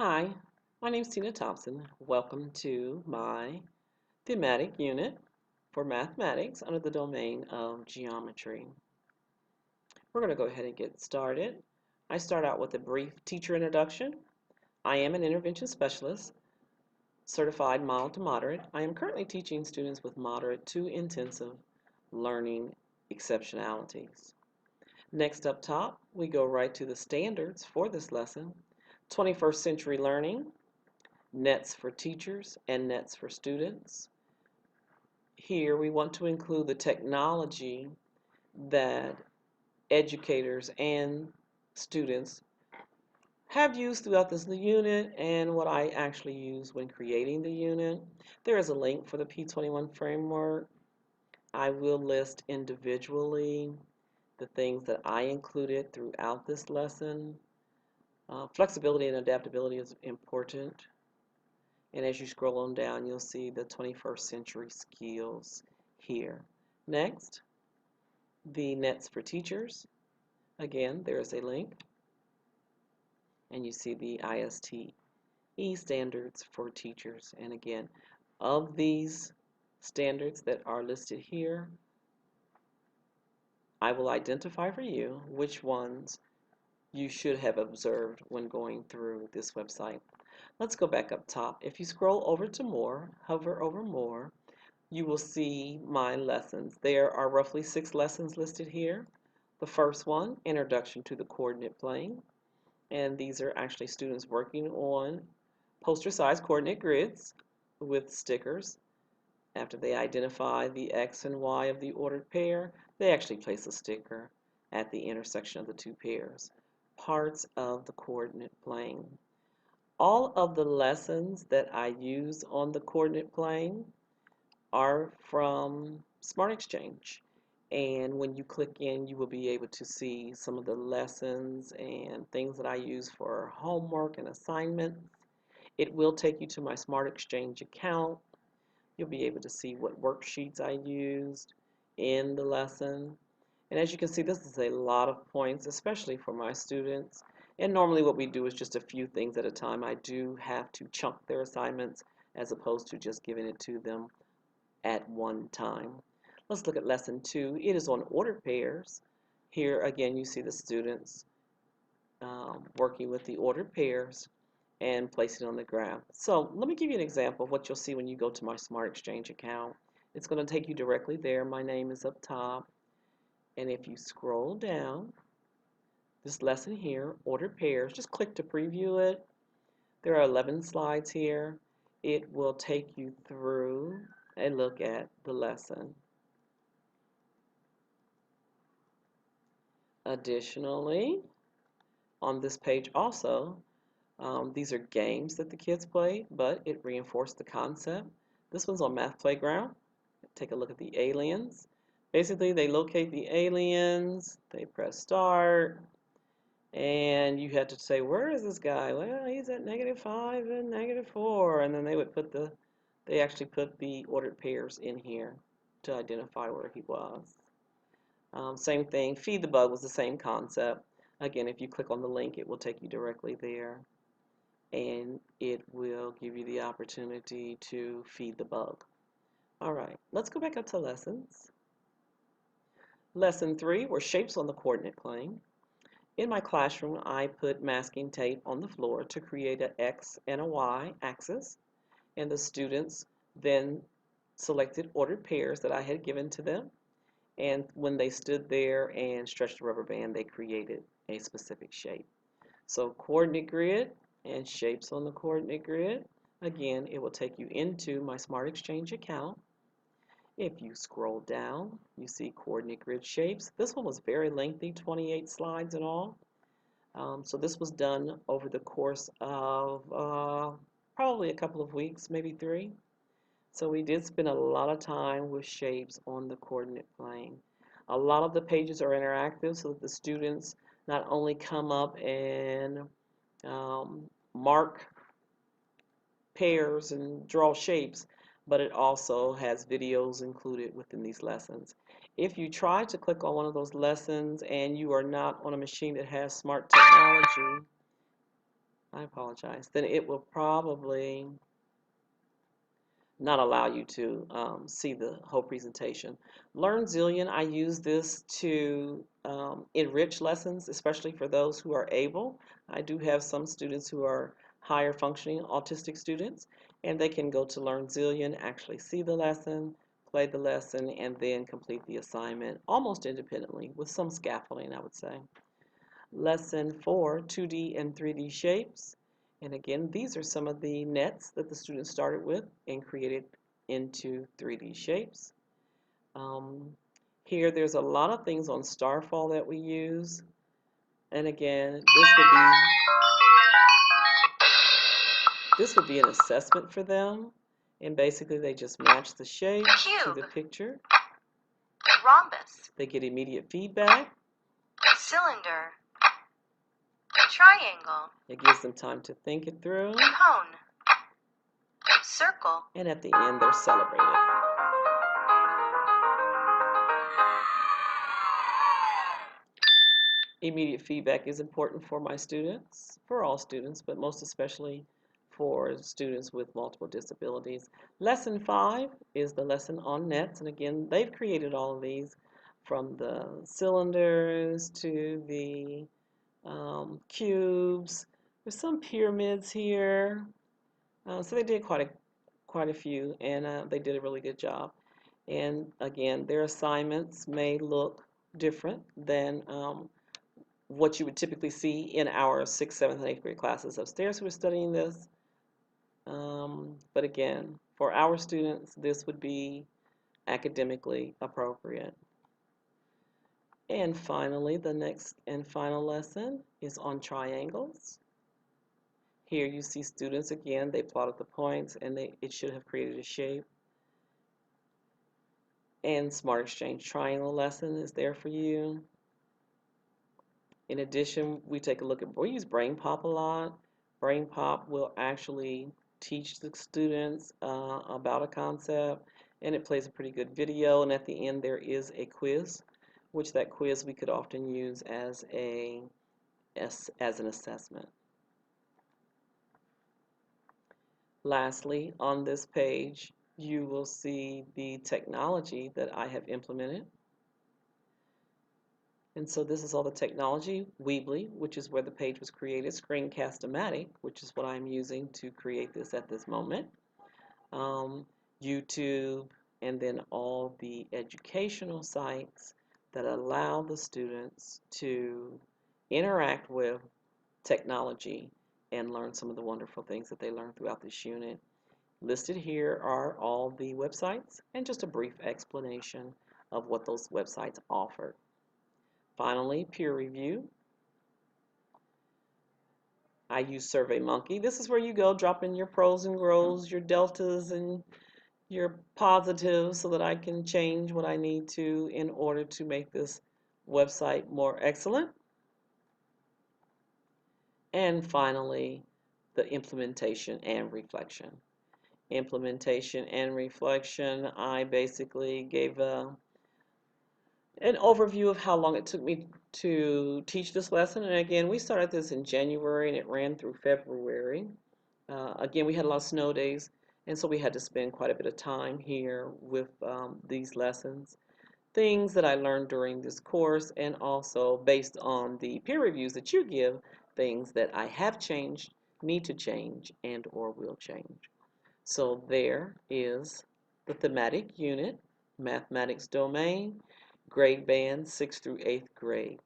Hi, my name is Tina Thompson. Welcome to my thematic unit for mathematics under the domain of geometry. We're going to go ahead and get started. I start out with a brief teacher introduction. I am an intervention specialist, certified mild to moderate. I am currently teaching students with moderate to intensive learning exceptionalities. Next up top, we go right to the standards for this lesson. 21st century learning, nets for teachers and nets for students. Here we want to include the technology that educators and students have used throughout this unit and what I actually use when creating the unit. There is a link for the P21 framework. I will list individually the things that I included throughout this lesson. Flexibility and adaptability is important. And as you scroll on down, you'll see the 21st century skills here. Next, the nets for teachers. Again, there is a link. And you see the ISTE standards for teachers. And again, of these standards that are listed here, I will identify for you which ones you should have observed when going through this website. Let's go back up top. If you scroll over to more, hover over more, you will see my lessons. There are roughly 6 lessons listed here. The first one, Introduction to the Coordinate Plane. And these are actually students working on poster-sized coordinate grids with stickers. After they identify the X and Y of the ordered pair, they actually place a sticker at the intersection of the two pairs. Parts of the coordinate plane. All of the lessons that I use on the coordinate plane are from SmartExchange. And when you click in, you will be able to see some of the lessons and things that I use for homework and assignments. It will take you to my SmartExchange account. You'll be able to see what worksheets I used in the lesson. And as you can see, this is a lot of points, especially for my students. And normally what we do is just a few things at a time. I do have to chunk their assignments as opposed to just giving it to them at one time. Let's look at lesson 2. It is on ordered pairs. Here again you see the students working with the ordered pairs and placing it on the graph. So let me give you an example of what you'll see when you go to my SmartExchange account. It's going to take you directly there. My name is up top. And if you scroll down, this lesson here, ordered pairs, just click to preview it. There are 11 slides here. It will take you through a look at the lesson. Additionally, on this page also, these are games that the kids play, but it reinforced the concept. This one's on Math Playground. Take a look at the aliens. Basically, they locate the aliens, they press start, and you had to say, where is this guy? Well, he's at -5 and -4, and then they actually put the ordered pairs in here to identify where he was. Same thing, feed the bug was the same concept. Again, if you click on the link, it will take you directly there, and it will give you the opportunity to feed the bug. All right, let's go back up to lessons. Lesson 3 were shapes on the coordinate plane. In my classroom, I put masking tape on the floor to create an X and a Y axis, and the students then selected ordered pairs that I had given to them, and when they stood there and stretched the rubber band, they created a specific shape. So coordinate grid and shapes on the coordinate grid. Again, it will take you into my SmartExchange account. If you scroll down, you see coordinate grid shapes. This one was very lengthy, 28 slides in all. So this was done over the course of probably a couple of weeks, maybe 3. So we did spend a lot of time with shapes on the coordinate plane. A lot of the pages are interactive so that the students not only come up and mark pairs and draw shapes, but it also has videos included within these lessons. If you try to click on one of those lessons and you are not on a machine that has smart technology, I apologize. Then it will probably not allow you to see the whole presentation. Learn Zillion, I use this to enrich lessons, especially for those who are able. I do have some students who are higher functioning autistic students, and they can go to Learn Zillion, actually see the lesson, play the lesson, and then complete the assignment almost independently with some scaffolding, I would say. Lesson 4, 2D and 3D shapes. And again, these are some of the nets that the students started with and created into 3D shapes. Um, Here, there's a lot of things on Starfall that we use. And again, this would be an assessment for them. And basically, they just match the shape to the picture. Rhombus. They get immediate feedback. Cylinder. Triangle. It gives them time to think it through. Cone. Circle. And at the end, they're celebrated. Immediate feedback is important for my students, for all students, but most especially for students with multiple disabilities. Lesson 5 is the lesson on nets, and again, they've created all of these from the cylinders to the cubes. There's some pyramids here, so they did quite a few, and they did a really good job. And again, their assignments may look different than what you would typically see in our 6th, 7th, and 8th grade classes upstairs who are studying this. But again, for our students, this would be academically appropriate. And finally, the next and final lesson is on triangles. Here you see students again, they plotted the points and it should have created a shape. And Smart Exchange Triangle lesson is there for you. In addition, we use BrainPop a lot. BrainPop will actually teach the students about a concept, and it plays a pretty good video, and at the end there is a quiz, which that quiz we could often use as an assessment. Lastly, on this page, you will see the technology that I have implemented. And so this is all the technology, Weebly, which is where the page was created, Screencast-O-Matic, which is what I'm using to create this at this moment, YouTube, and then all the educational sites that allow the students to interact with technology and learn some of the wonderful things that they learn throughout this unit. Listed here are all the websites and just a brief explanation of what those websites offer. Finally, peer review. I use SurveyMonkey. This is where you go drop in your pros and grows, your deltas and your positives so that I can change what I need to in order to make this website more excellent. And finally, the implementation and reflection. Implementation and reflection, I basically gave an overview of how long it took me to teach this lesson. And again, we started this in January and it ran through February. Again, we had a lot of snow days, and so we had to spend quite a bit of time here with these lessons. Things that I learned during this course, and also based on the peer reviews that you give, things that I have changed, need to change, and or will change. So there is the thematic unit, mathematics domain, grade band 6th through 8th grade.